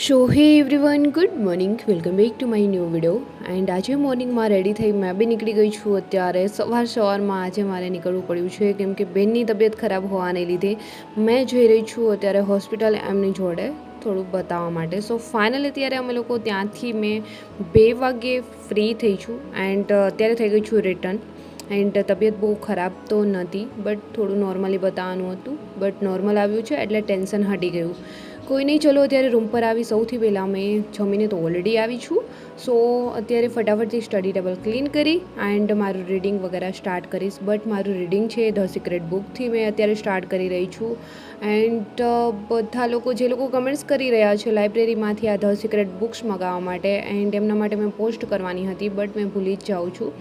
સો હે everyone, good morning, welcome back to my new video. And આજે મોર્નિંગમાં ready થઈ મેં બી નીકળી ગઈ છું. અત્યારે સવારમાં આજે મારે નીકળવું પડ્યું છે કેમ કે બેનની તબિયત ખરાબ હોવાને લીધે મેં જઈ રહી છું અત્યારે હોસ્પિટલ એમની જોડે થોડું બતાવવા માટે. સો ફાઇનલી અત્યારે અમે લોકો ત્યાંથી મેં 2 વાગ્યે ફ્રી થઈ છું એન્ડ અત્યારે થઈ ગઈ છું રિટર્ન. એન્ડ તબિયત બહુ ખરાબ તો નથી, બટ થોડું નોર્મલી બતાવવાનું હતું, બટ નોર્મલ આવ્યું છે એટલે ટેન્શન હટી ગયું. કોઈ નહીં, ચલો અત્યારે રૂમ પર આવી. સૌથી પહેલાં મેં જમીને તો ઓલરેડી આવી છું. સો અત્યારે ફટાફટથી સ્ટડી ટેબલ ક્લીન કરી એન્ડ મારું રીડિંગ વગેરે સ્ટાર્ટ કરીશ. બટ મારું રીડિંગ છે ધ સિક્રેટ બુકથી મેં અત્યારે સ્ટાર્ટ કરી રહી છું. એન્ડ બધા લોકો જે લોકો કમેન્ટ્સ કરી રહ્યા છે લાઇબ્રેરીમાંથી આ ધ સિક્રેટ બુક્સ મંગાવવા માટે, એન્ડ એમના માટે મેં પોસ્ટ કરવાની હતી બટ મેં ભૂલી જ જાઉં છું.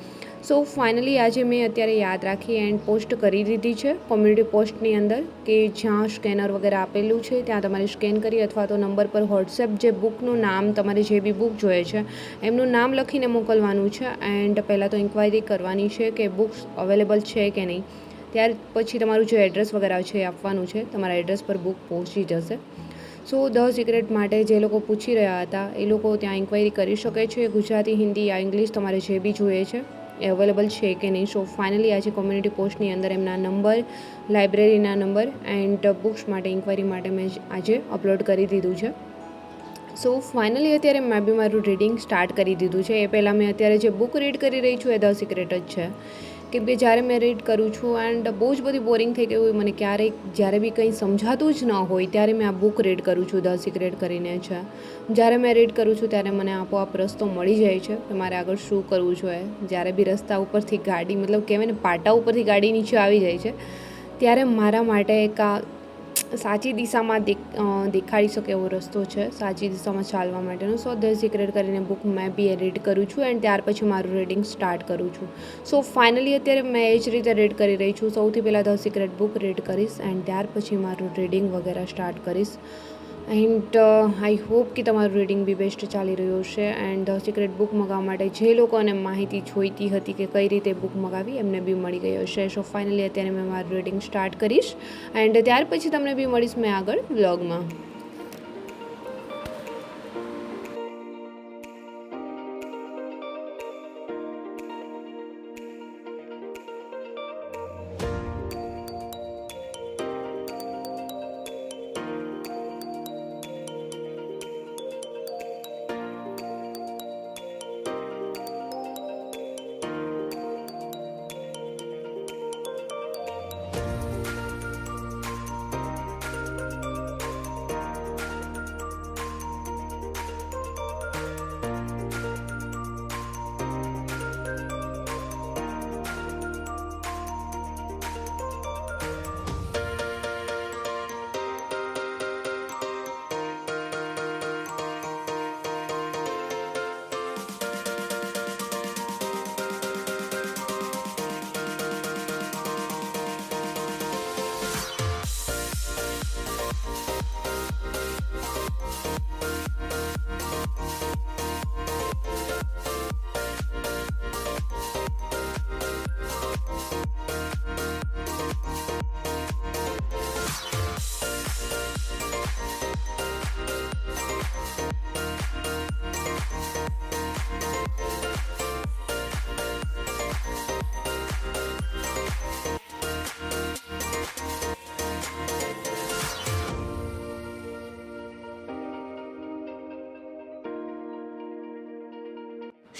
સો ફાઇનલી આજે મેં અત્યારે યાદ રાખી એન્ડ પોસ્ટ કરી દીધી છે કોમ્યુનિટી પોસ્ટની અંદર, કે જ્યાં સ્કેનર વગેરે આપેલું છે ત્યાં તમારે સ્કેન કરી અથવા તો નંબર પર વોટ્સએપ જે બુકનું નામ, તમારે જે બી બુક જોઈએ છે એમનું નામ લખીને મોકલવાનું છે. એન્ડ પહેલાં તો ઇન્ક્વાયરી કરવાની છે કે બુક્સ અવેલેબલ છે કે નહીં. ત્યાર પછી તમારું જે એડ્રેસ વગેરે છે એ આપવાનું છે, તમારા એડ્રેસ પર બુક પહોંચી જશે. સો ધ સિક્રેટ માટે જે લોકો પૂછી રહ્યા હતા એ લોકો ત્યાં ઇન્ક્વાયરી કરી શકે છે. ગુજરાતી, હિન્દી યા ઇંગ્લિશ તમારે જે બી જોઈએ છે એ અવેલેબલ છે કે નહીં. સો ફાઇનલી આજે કોમ્યુનિટી પોસ્ટની અંદર એમના નંબર, લાઇબ્રેરીના નંબર એન્ડ બુક્સ માટે ઇન્ક્વાયરી માટે મેં આજે અપલોડ કરી દીધું છે. સો ફાઇનલી અત્યારે મેં બી મારું રીડિંગ સ્ટાર્ટ કરી દીધું છે. એ પહેલાં મેં અત્યારે જે બુક રીડ કરી રહી છું એ ધ સિક્રેટ જ છે. કેમ કે જ્યારે મેં રીડ કરું છું એન્ડ બહુ જ બધી બોરિંગ થઈ ગઈ હોય મને, ક્યારેક જ્યારે બી કંઈ સમજાતું જ ન હોય ત્યારે મેં આ બુક રીડ કરું છું, ધ સિક્રેટ કરીને છે. જ્યારે મેં રીડ કરું છું ત્યારે મને આપોઆપ રસ્તો મળી જાય છે કે મારે આગળ શું કરવું જોઈએ. જ્યારે બી રસ્તા ઉપરથી ગાડી, મતલબ કહેવાય ને પાટા ઉપરથી ગાડી નીચે આવી જાય છે ત્યારે મારા માટે એક આ સાચી દિશામાં દેખાડી શકે એવો રસ્તો છે, સાચી દિશામાં ચાલવા માટેનો. સો ધ સિક્રેટ કરીને બુક મેં બી એ રીડ કરું છું એન્ડ ત્યાર પછી મારું રીડિંગ સ્ટાર્ટ કરું છું. સો ફાઇનલી અત્યારે મેં એ જ રીતે રીડ કરી રહી છું. સૌથી પહેલાં ધ સિક્રેટ બુક રીડ કરીશ એન્ડ ત્યાર પછી મારું રીડિંગ વગેરે સ્ટાર્ટ કરીશ. એન્ડ આઈ હોપ કે તમારું રીડિંગ બી બેસ્ટ ચાલી રહ્યું હશે. એન્ડ ધ સિક્રેટ બુક મંગાવવા માટે જે લોકોને માહિતી જોઈતી હતી કે કઈ રીતે બુક મંગાવી એમને બી મળી ગઈ હશે. સો ફાઇનલી અત્યારે મેં મારું રીડિંગ સ્ટાર્ટ કરીશ એન્ડ ત્યાર પછી તમને બી મળીશ મેં આગળ વ્લોગમાં.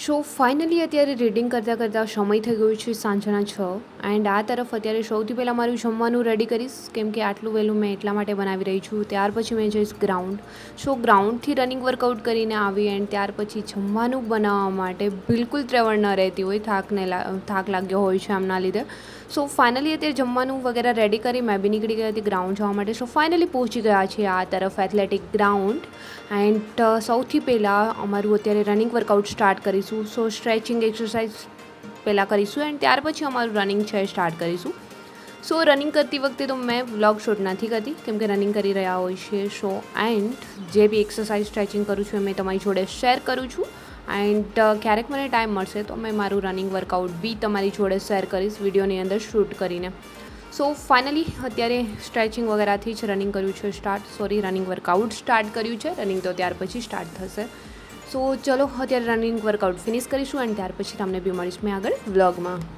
સો ફાઇનલી અત્યારે રીડિંગ કરતાં કરતાં સમય થઈ ગયો છે સાંજના 6 એન્ડ આ તરફ અત્યારે સૌથી પહેલાં મારું જમવાનું રેડી કરીશ કેમ કે આટલું વહેલું મેં એટલા માટે બનાવી રહી છું. ત્યાર પછી મેં જઈશ ગ્રાઉન્ડ. સો ગ્રાઉન્ડથી રનિંગ વર્કઆઉટ કરીને આવી એન્ડ ત્યાર પછી જમવાનું બનાવવા માટે બિલકુલ ત્રેવડ ન રહેતી હોય, થાક લાગ્યો હોય છે એમના લીધે. સો ફાઇનલી અત્યારે જમવાનું વગેરે રેડી કરી મેં બી નીકળી ગઈ હતી ગ્રાઉન્ડ જવા માટે. સો ફાઇનલી પહોંચી ગયા છીએ આ તરફ એથ્લેટિક ગ્રાઉન્ડ એન્ડ સૌથી પહેલાં અમારું અત્યારે રનિંગ વર્કઆઉટ સ્ટાર્ટ કરીશું. સો સ્ટ્રેચિંગ એક્સરસાઇઝ પહેલાં કરીશું એન્ડ ત્યાર પછી અમારું રનિંગ છે સ્ટાર્ટ કરીશું. સો રનિંગ કરતી વખતે તો મેં વ્લોગ શૂટ નથી કરતી કેમ કે રનિંગ કરી રહ્યા હોય છે. સો એન્ડ જે બી એક્સરસાઇઝ સ્ટ્રેચિંગ કરું છું એ મેં તમારી જોડે શેર કરું છું એન્ડ ક્યારેક મને ટાઈમ મળશે તો મેં મારું રનિંગ વર્કઆઉટ બી તમારી જોડે શેર કરીશ વિડીયોની અંદર શૂટ કરીને. સો ફાઇનલી અત્યારે સ્ટ્રેચિંગ વગેરેથી જ રનિંગ કર્યું છે રનિંગ વર્કઆઉટ સ્ટાર્ટ કર્યું છે. રનિંગ તો ત્યાર પછી સ્ટાર્ટ થશે. સો ચલો અત્યારે રનિંગ વર્કઆઉટ ફિનિશ કરીશું અને ત્યાર પછી તમને બી મળીશ મેં આગળ વ્લોગમાં.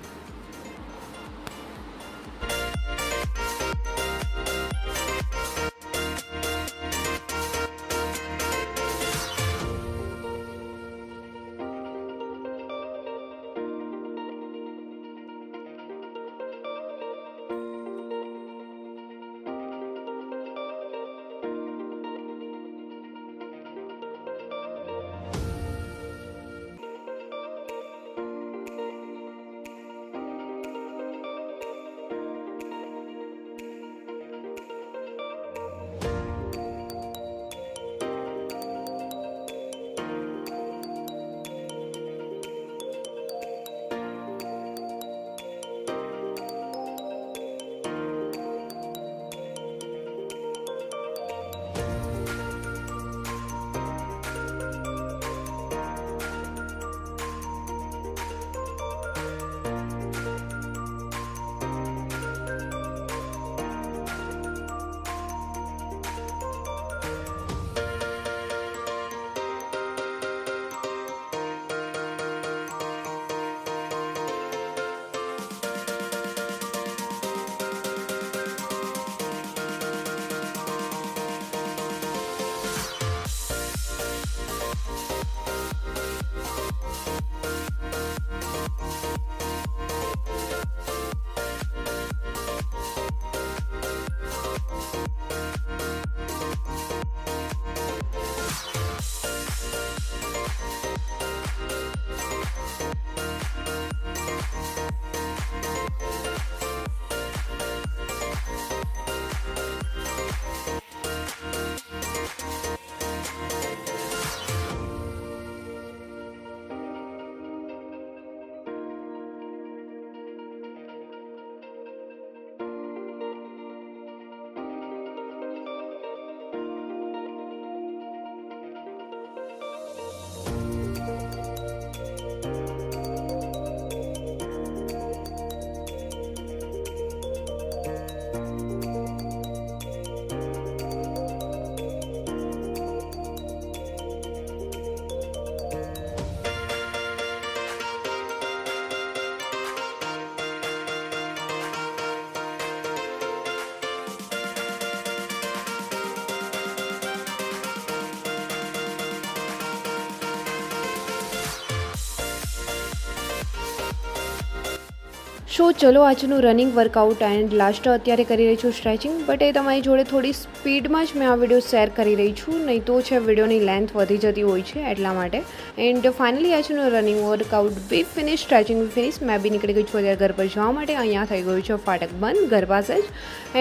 સો ચલો આજનું રનિંગ વર્કઆઉટ એન્ડ લાસ્ટ અત્યારે કરી રહી છું સ્ટ્રેચિંગ, બટ એ તમારી જોડે થોડી સ્પીડમાં જ મેં આ વિડીયો શેર કરી રહી છું, નહીં તો છે વિડીયોની લેન્થ વધી જતી હોય છે એટલા માટે. એન્ડ ફાઇનલી આજનું રનિંગ વર્કઆઉટ બી ફિનિશ, સ્ટ્રેચિંગ બી ફિનિશ. મેં બી નીકળી ગઈ છું અત્યારે ઘર પર જવા માટે. અહીંયા થઈ ગયું છે ફાટક બંધ ઘર પાસે જ.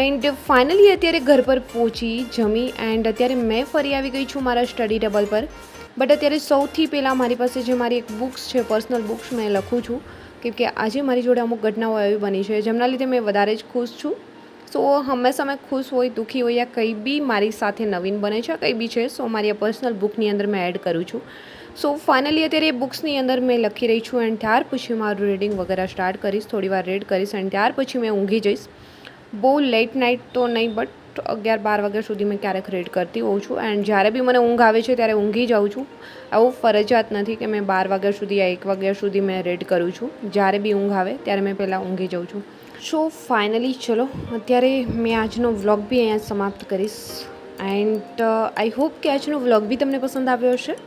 એન્ડ ફાઇનલી અત્યારે ઘર પર પહોંચી જમી એન્ડ અત્યારે મેં ફરી આવી ગઈ છું મારા સ્ટડી ટેબલ પર. બટ અત્યારે સૌથી પહેલાં મારી પાસે જે મારી એક બુક્સ છે, પર્સનલ બુક્સ મેં લખું છું, કેમ કે આજે મારી જોડે અમુક ઘટનાઓ એવી બની છે જેમના લીધે મેં વધારે જ ખુશ છું. સો હંમેશા મેં ખુશ હોય, દુઃખી હોય યા કંઈ બી મારી સાથે નવીન બને છે, કંઈ બી છે, સો મારી આ પર્સનલ બુકની અંદર મેં એડ કરું છું. સો ફાઇનલી અત્યારે એ બુક્સની અંદર મેં લખી રહી છું એન્ડ ત્યાર પછી મારું રીડિંગ વગેરે સ્ટાર્ટ કરીશ, થોડી વાર રીડ કરીશ એન્ડ ત્યાર પછી મેં ઊંઘી જઈશ. બહુ લેટ નાઇટ તો નહીં, બટ 11-12 વાગ્યા સુધી મેં ક્યારેક રીડ કરતી હોઉં છું એન્ડ જ્યારે બી મને ઊંઘ આવે છે ત્યારે ઊંઘી જાઉં છું. આવું ફરજિયાત નથી કે મેં 12 વાગ્યા સુધી યા 1 વાગ્યા સુધી મેં રીડ કરું છું. જ્યારે બી ઊંઘ આવે ત્યારે મેં પહેલાં ઊંઘી જાઉં છું. સો ફાઇનલી ચલો અત્યારે મેં આજનો વ્લોગ બી અહીંયા સમાપ્ત કરીશ એન્ડ આઈ હોપ કે આજનો વ્લોગ બી તમને પસંદ આવ્યો હશે.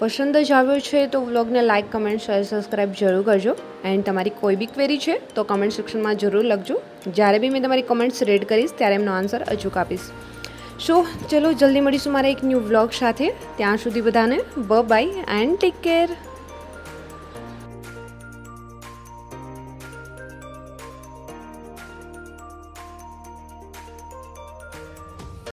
પસંદ જ આવ્યો છે તો વ્લોગને લાઇક, કમેન્ટ, શેર, સબસ્ક્રાઈબ જરૂર કરજો એન્ડ તમારી કોઈ બી ક્વેરી છે તો કમેન્ટ સેક્શનમાં જરૂર લખજો. જ્યારે બી મેં તમારી કમેન્ટ્સ રીડ કરીશ ત્યારે એમનો આન્સર અચૂક આપીશ. સો ચલો જલ્દી મળીશું મારા એક ન્યૂ વ્લોગ સાથે. ત્યાં સુધી બધાને બાય એન્ડ ટેક કેર.